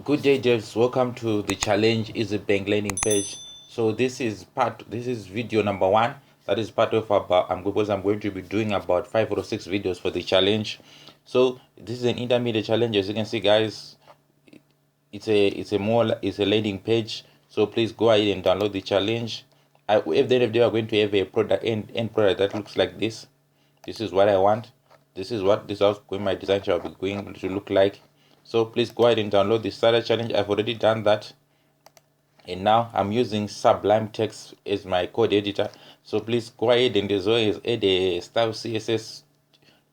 Good day, devs. Welcome to the challenge EasyBank landing page. So this is video number 1. That is part of about I'm going to be doing about 5 or 6 videos for the challenge. So this is an intermediate challenge. As you can see, guys, it's a landing page. So please go ahead and download the challenge. At the end of the day, we are going to have a product end product that looks like this. This is what I want. This is how my design shall be going to look like. So please go ahead and download the starter challenge. I've already done that, and now I'm using Sublime Text as my code editor. So please go ahead and as well as add a style CSS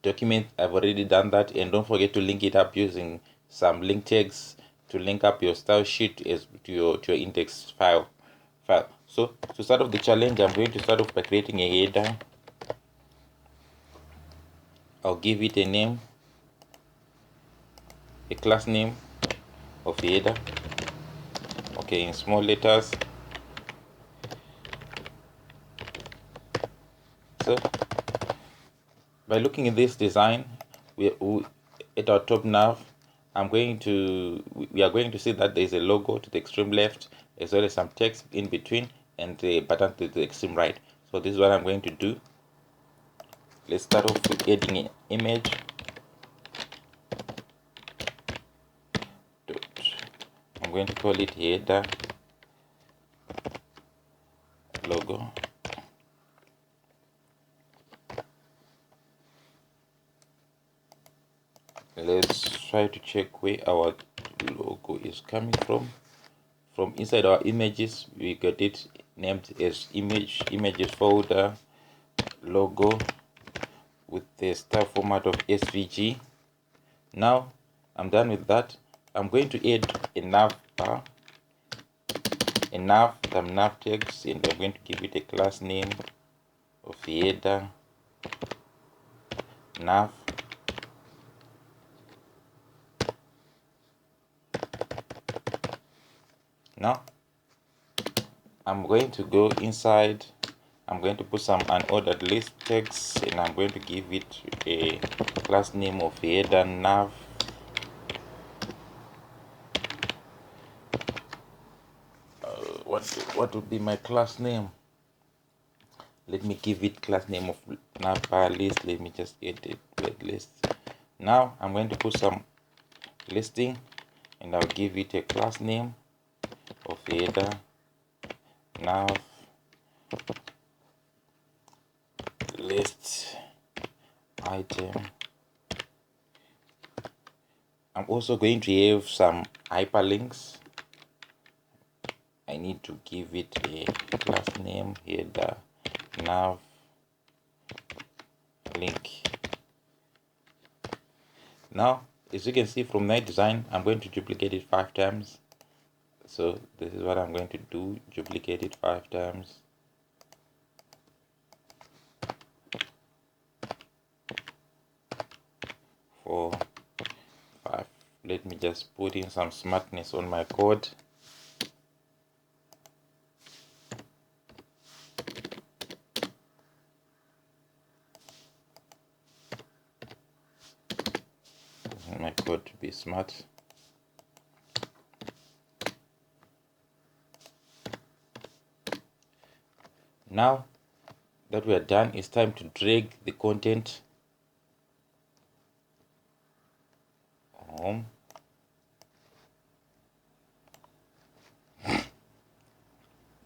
document. I've already done that, and don't forget to link it up using some link tags to link up your style sheet as to your index file. So to start off the challenge, I'm going to start off by creating a header. I'll give it a name, a class name of the header, okay, in small letters. So by looking at this design, we at our top nav, we are going to see that there is a logo to the extreme left, as well as some text in between, and the button to the extreme right. So this is what I'm going to do. Let's start off with adding an image. I'm going to call it header logo. Let's try to check where our logo is coming from. From inside our images, we got it named as images folder logo with the style format of SVG. Now I'm done with that. I'm going to add a nav bar, some nav tags, and I'm going to give it a class name of header nav. Now I'm going to go inside. I'm going to put some unordered list tags, and I'm going to give it a class name of header nav. What would be my class name? Let me give it class name of nav bar list. Let me just get it word list. Now I'm going to put some listing, and I'll give it a class name of header nav list item. I'm also going to have some hyperlinks. I need to give it a class name header nav link. Now, as you can see from my design, I'm going to duplicate it 5 times. So this is what I'm going to do, duplicate it 5 times. Four, 5. Let me just put in some smartness on my code. My code to be smart. Now that we are done, it's time to drag the content home.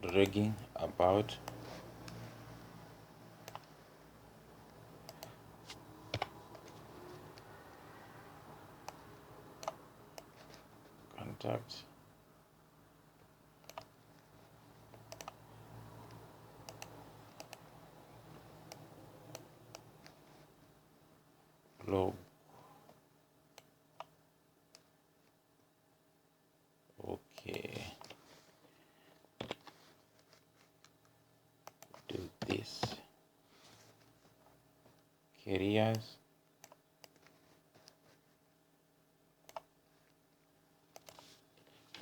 Dragging about. Contact. Log. Okay. Do this. Careers.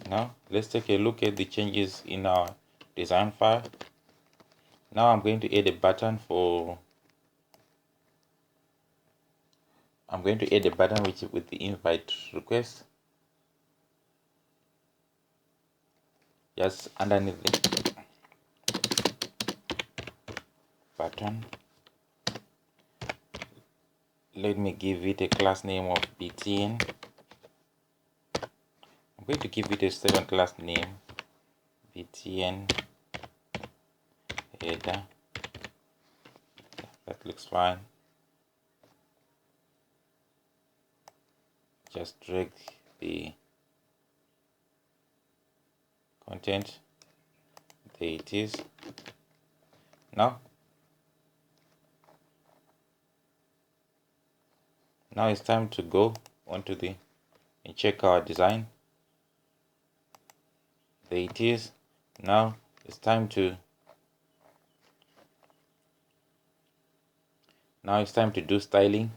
Now let's take a look at the changes in our design file. Now I'm going to add a button with the invite request. just underneath the button. Let me give it a class name of btn. I'm going to give it a second class name, btn header. That looks fine. Just drag the content. There it is. Now it's time to go onto the and check our design. There it is. Now it's time to do styling,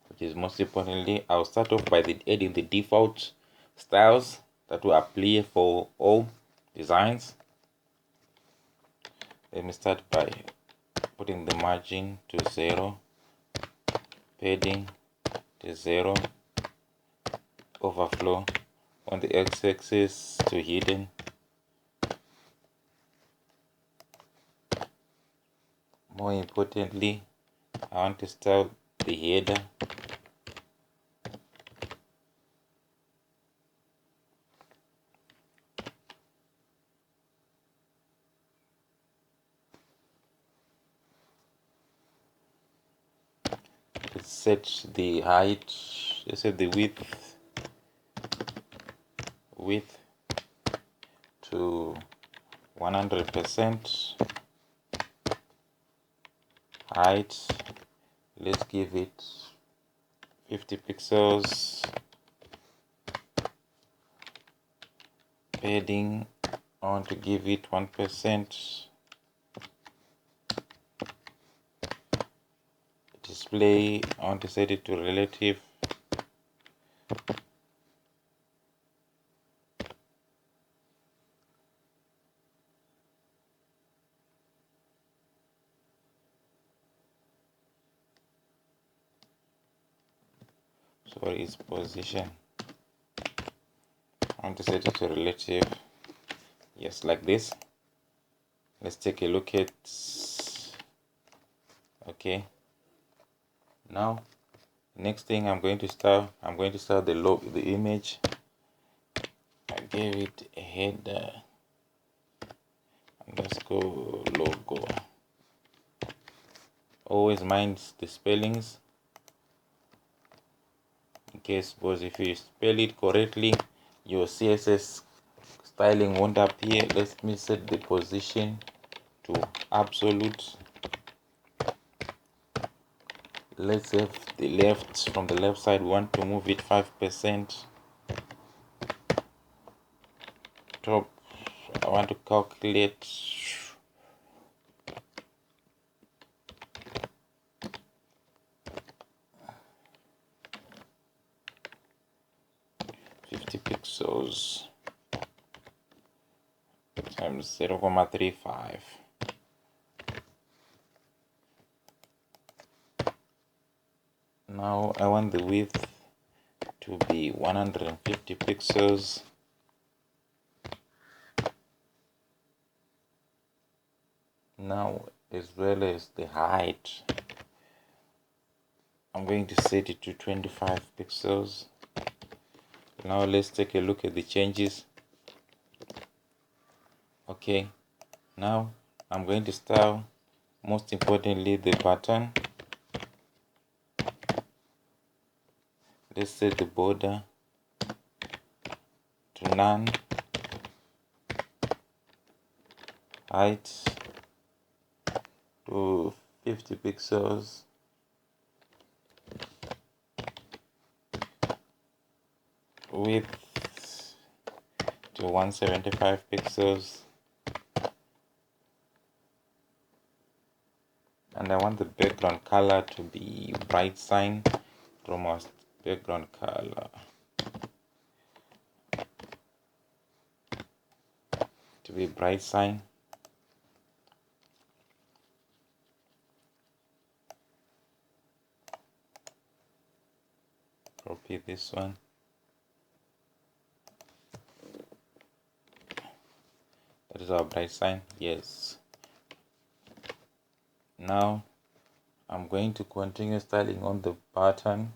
which is most importantly. I'll start off by adding the default styles that will apply for all designs. Let me start by putting the margin to 0, padding to 0, overflow on the x-axis to hidden. More importantly, I want to style the header. Let's set the height, let's set the width to 100%. Height, let's give it 50 pixels. Padding, I want to give it 1%. Display, I want to set it to relative. Sorry, its position, I want to set it to relative. Yes, like this. Let's take a look at. Okay. Now, next thing I'm going to start the image. I gave it a header underscore logo. Always mind the spellings, in case, because if you spell it correctly, your CSS styling won't appear. Let me set the position to absolute. Let's have the left, from the left side, we want to move it 5%. Top, I want to calculate 50 pixels times 0.35. Now I want the width to be 150 pixels. Now, as well as the height, I'm going to set it to 25 pixels. Now let's take a look at the changes. Okay, now I'm going to style, most importantly, the button. Let's set the border to none. Height to 50 pixels. Width to 175 pixels. And I want the background color to be bright sign. Almost background color to be bright sign. Copy this one. That is our bright sign. Yes. Now I'm going to continue styling on the button.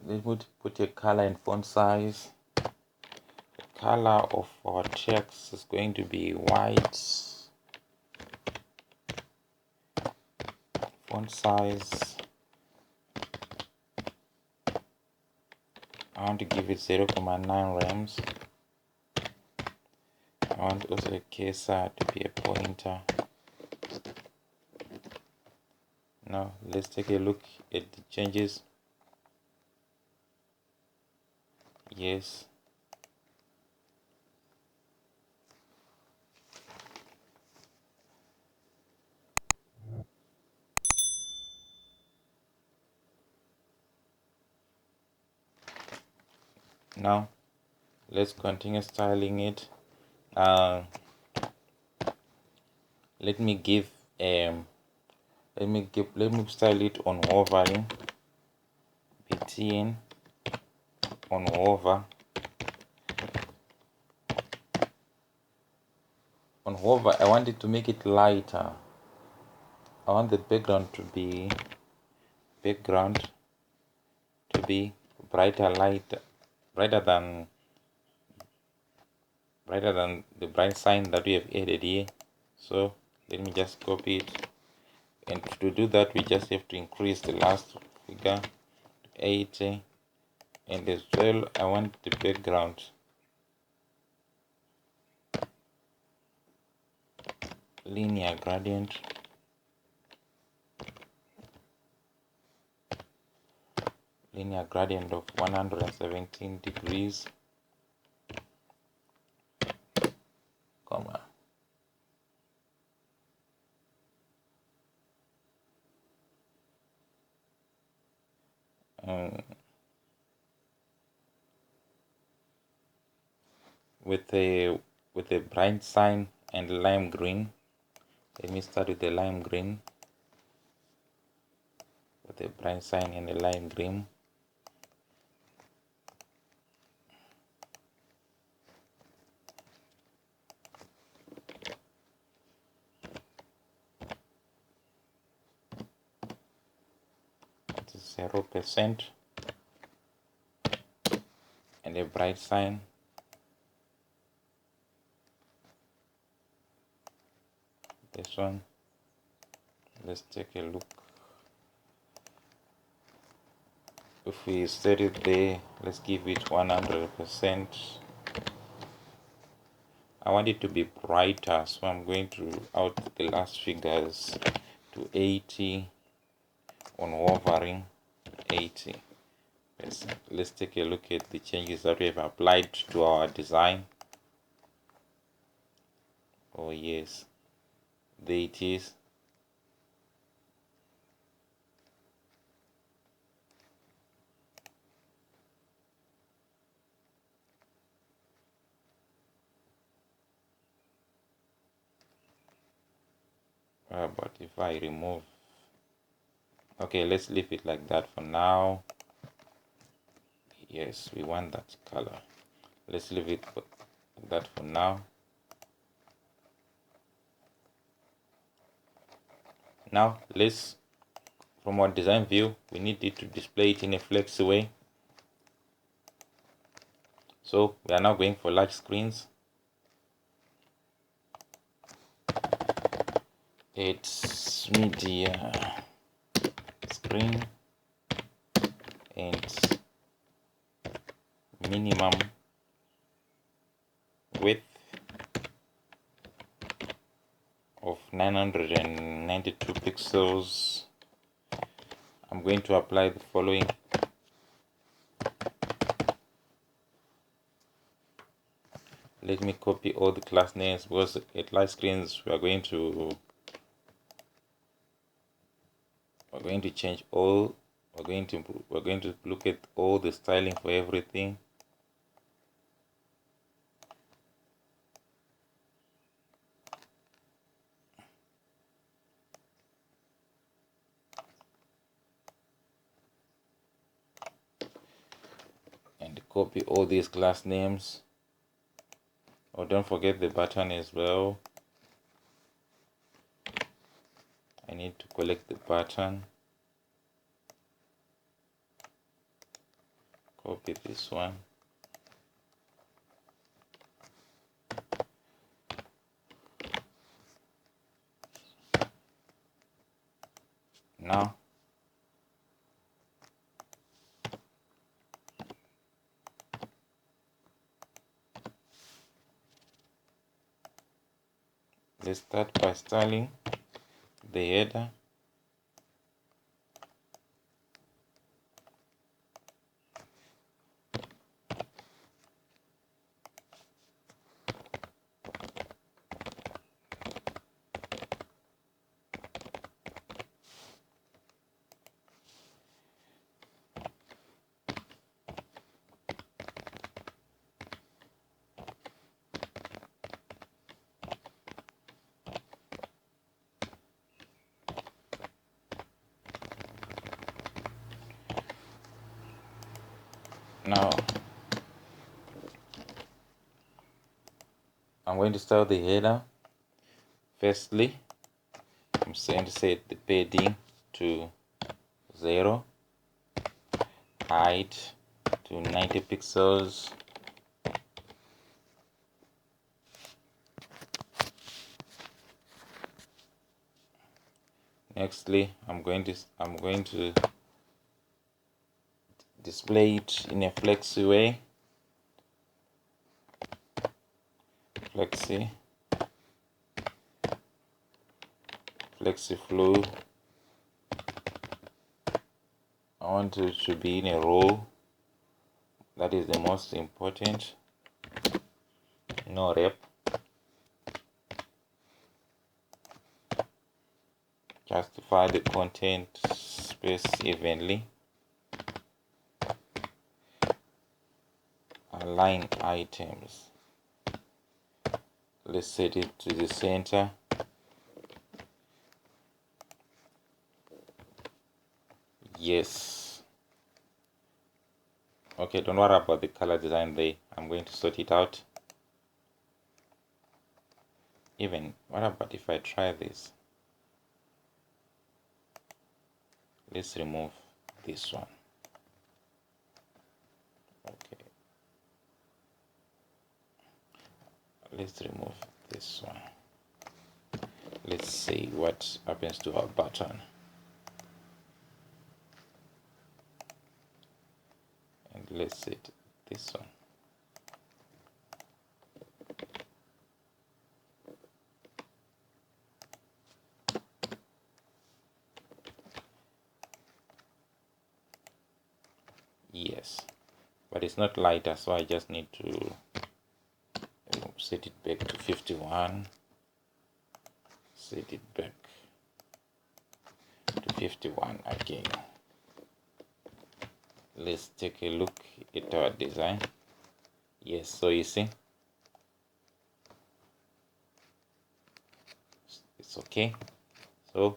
Let me put a color and font size. The color of our text is going to be white. Font size, I want to give it 0.9 rems. I want also a cursor to be a pointer. Now let's take a look at the changes. Yes. Now let's continue styling it. Let me style it on hovering. Btn on hover. On hover, I want it to make it lighter. I want the background to be brighter than the bright sign that we have added here. So let me just copy it, and to do that we just have to increase the last figure to 80, and as well I want the background linear gradient. Of 117 degrees, comma. With a bright sign and lime green. Let me start with the lime green. With a bright sign and a lime green. It is 0%. And a bright sign. This one. Let's take a look. If we set it there, let's give it 100%. I want it to be brighter, so I'm going to out the last figures to 80 on hovering. 80%. Let's take a look at the changes that we have applied to our design. Oh yes, there it is. But if I remove, okay, let's leave it like that for now. Yes, we want that color. Let's leave it like that for now. Now let's, from our design view, we need it to display it in a flexi way. So we are now going for large screens. It's media screen and minimum width of 992 pixels. I'm going to apply the following. Let me copy all the class names, because at large screens we are going to change all. We're going to look at all the styling for everything. And copy all these class names. Oh, don't forget the button as well. I need to collect the button. Copy this one. Now let's start by styling the header. Now I'm going to style the header. Firstly, I'm going to set the padding to 0, height to 90 pixels. Nextly, I'm going to display it in a flexi way. Flexi flow. I want it to be in a row. That is the most important. No rep. Justify the content space evenly. Align items. Let's set it to the center. Yes. Okay, don't worry about the color design there. I'm going to sort it out. Even, what about if I try this? Let's remove this one. Okay. Let's remove this one. Let's see what happens to our button. And let's set this one. Yes, but it's not lighter, so I just need to set it back to 51. Set it back to 51 again. Let's take a look at our design. Yes, so you see it's okay. So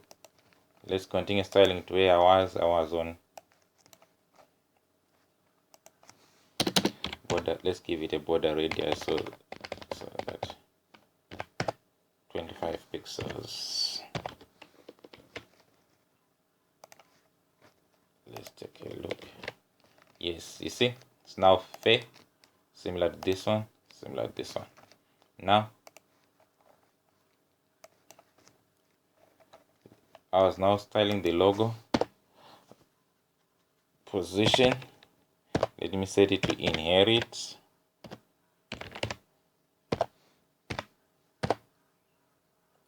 let's continue styling to where I was on border. Let's give it a border radius so that 25 pixels. Let's take a look. Yes, you see it's now fair, similar to this one, similar to this one. Now I was now styling the logo position. Let me set it to inherit.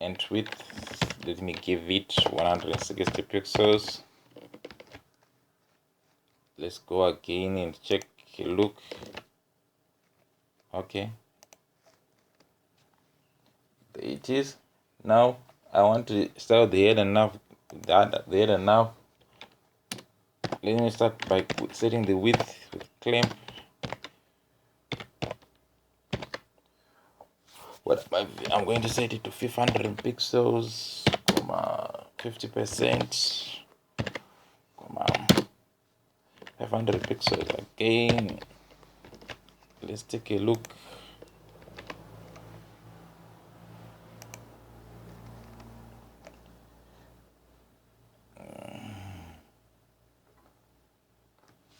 And width, let me give it 160 pixels. Let's go again and check a look. Okay, there it is. Now I want to style the header nav. The header nav. Let me start by setting the width with clamp. I'm going to set it to 500 pixels, 50%, 500 pixels again. Let's take a look.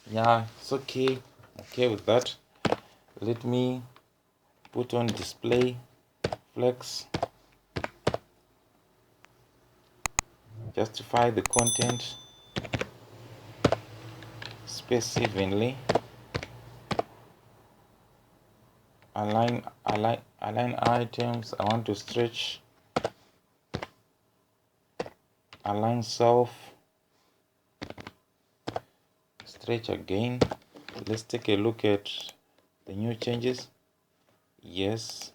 Yeah, it's okay with that. Let me put on display flex, justify the content, space evenly, align items. I want to stretch, align self, stretch again. Let's take a look at the new changes. Yes,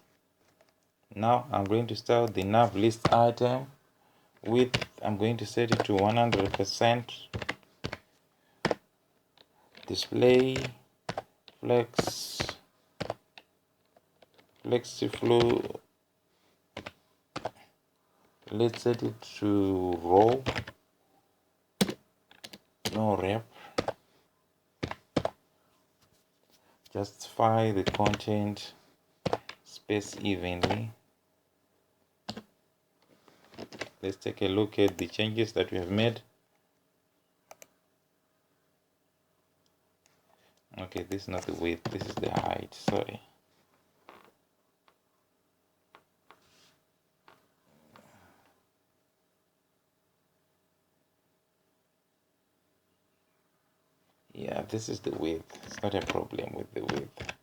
now I'm going to start the nav list item. Width, I'm going to set it to 100%. Display flex, flexiflow, let's set it to row, no rep. Justify the content, space evenly. Let's take a look at the changes that we have made. Okay, this is not the width, this is the height, sorry. Yeah, this is the width. It's not a problem with the width.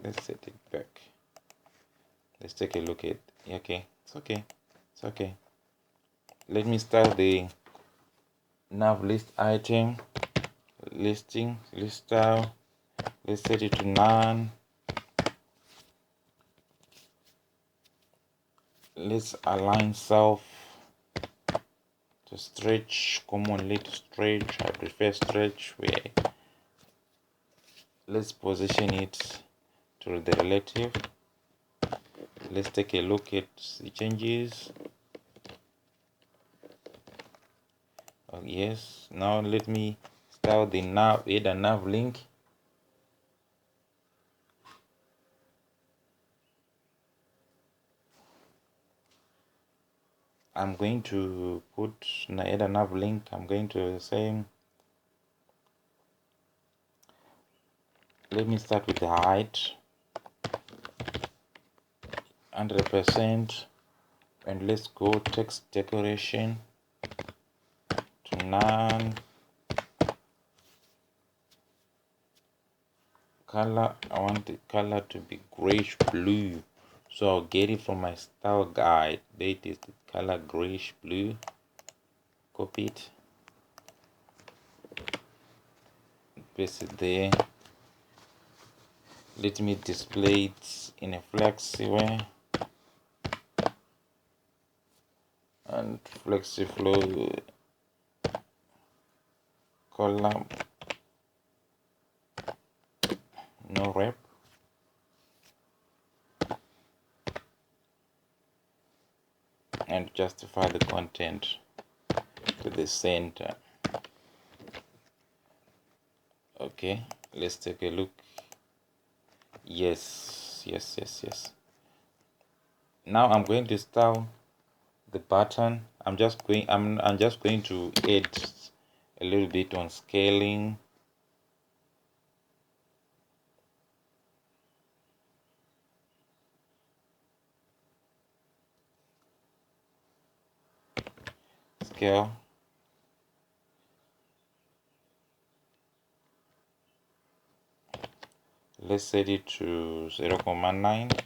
Let's set it back. Let's take a look at, okay, it's okay. It's okay. Let me start the nav list item, listing, list style. Let's set it to none. Let's align self to stretch, commonly to stretch. I prefer stretch. Let's position it to the relative. Let's take a look at the changes. Oh, yes, now let me start the nav, add a nav link. I'm going to add a nav link. I'm going to say, let me start with the height, 100%, and let's go text decoration to none. Color, I want the color to be grayish blue, so I'll get it from my style guide. There it is, the color grayish blue. Copy it, paste it there. Let me display it in a flexi way, and flexi flow column, no rep. And justify the content to the center. Okay, let's take a look. Yes. Now I'm going to style the button. I'm just going to add a little bit on scaling. Scale. Let's set it to 0.9.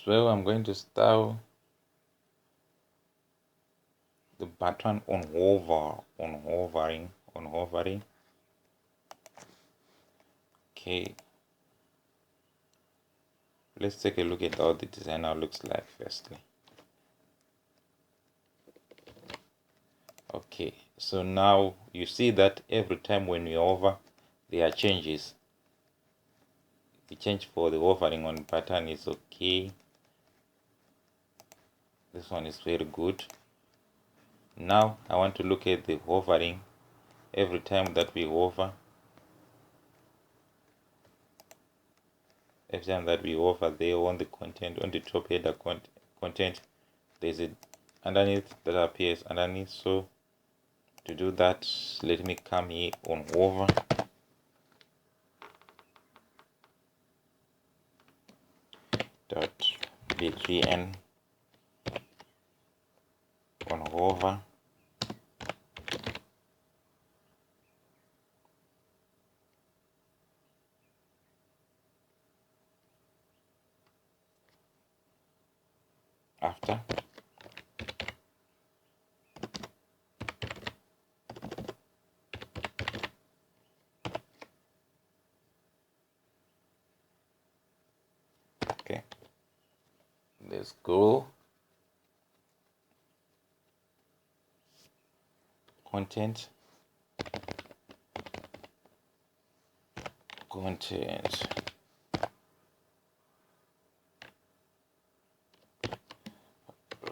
So I'm going to style the button on hovering. Okay, let's take a look at how the design now looks like firstly. Okay, so now you see that every time when we hover, there are changes. The change for the hovering on button is okay. This one is very good. Now I want to look at the hovering every time that we hover, there on the content, on the top header content, there's a underneath that appears underneath. So to do that, let me come here on hover, dot bgn on hover, after okay, let's go content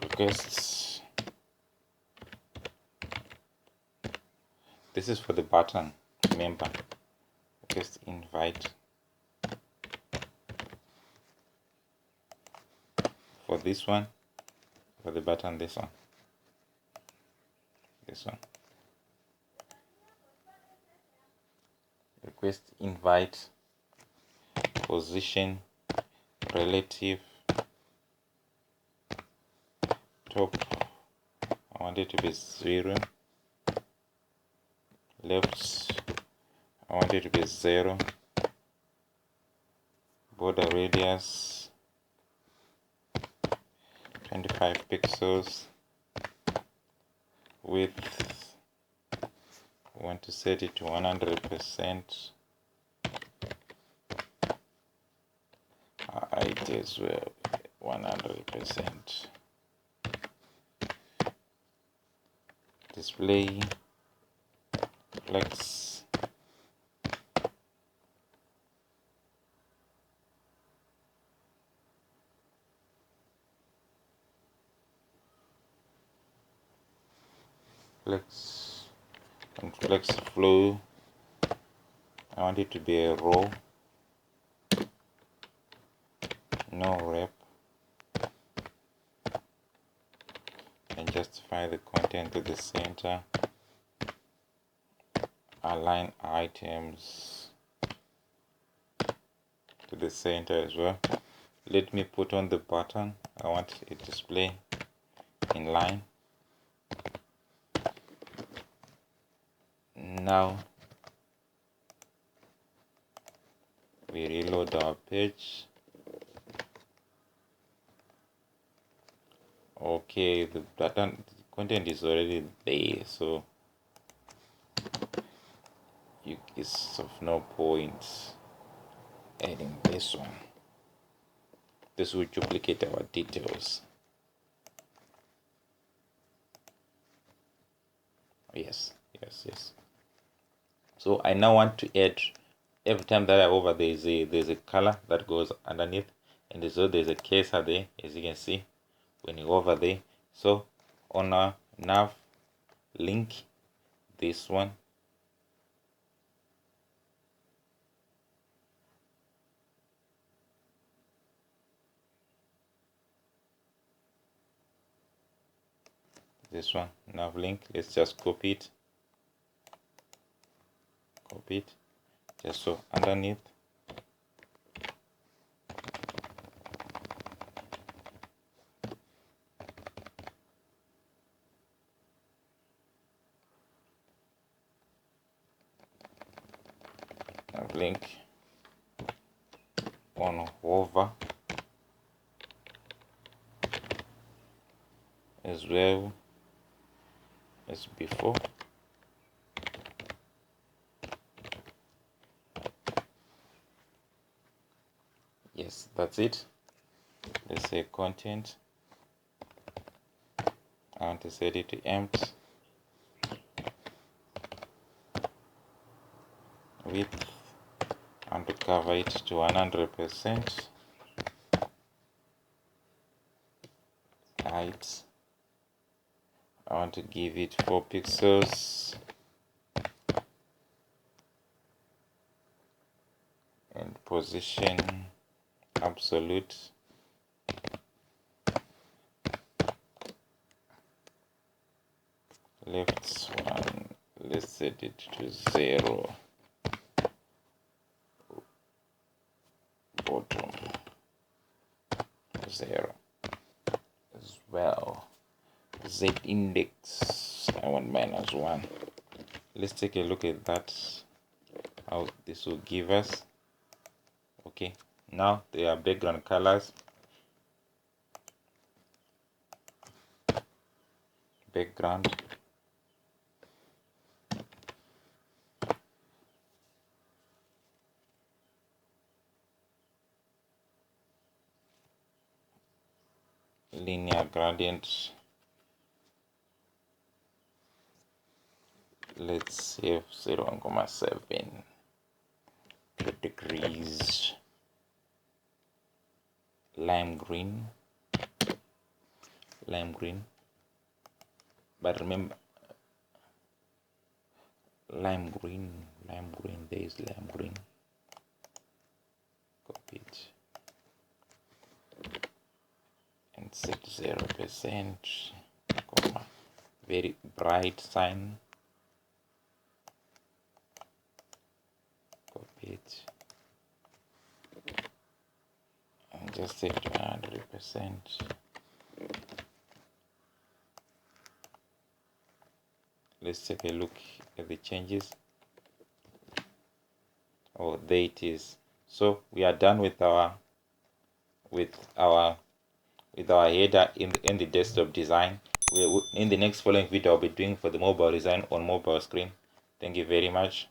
requests. This is for the button, remember, request invite. For this one, for the button, this one, request invite, position, relative, top, I want it to be 0, left, I want it to be 0, border radius 25 pixels, width, I want to set it to 100%, height as well 100%, display flex, and flex flow, I want it to be a row, no rep, and justify the content to the center, align items to the center as well. Let me put on the button, I want it to display in line. Now we reload our page. Okay, the button content is already there, so it's of no point adding this one. This will duplicate our details. Yes. So I now want to add, every time that I hover, there's a color that goes underneath, and as well there's a cursor there, as you can see when you hover there. So on a nav link, this one, nav link, let's just copy it, just so underneath. Nav link on hover as well as before. Yes, that's it. Let's say content, I want to set it to empty, width, I want to cover it to 100%, height, I want to give it 4 pixels, and position absolute. Left one, let's set it to 0. Bottom 0 as well. Z index, I want -1. Let's take a look at that, how this will give us. Okay, now there are background colors. Background, linear gradient. Let's save 0.7 degrees. Lime green, but remember, lime green, there is lime green. Copy it and set 0%, comma, very bright sign. Copy it and just set 100%. Let's take a look at the changes. Oh, there it is. So we are done with our header in the desktop design. In the next following video, I'll be doing for the mobile design on mobile screen. Thank you very much.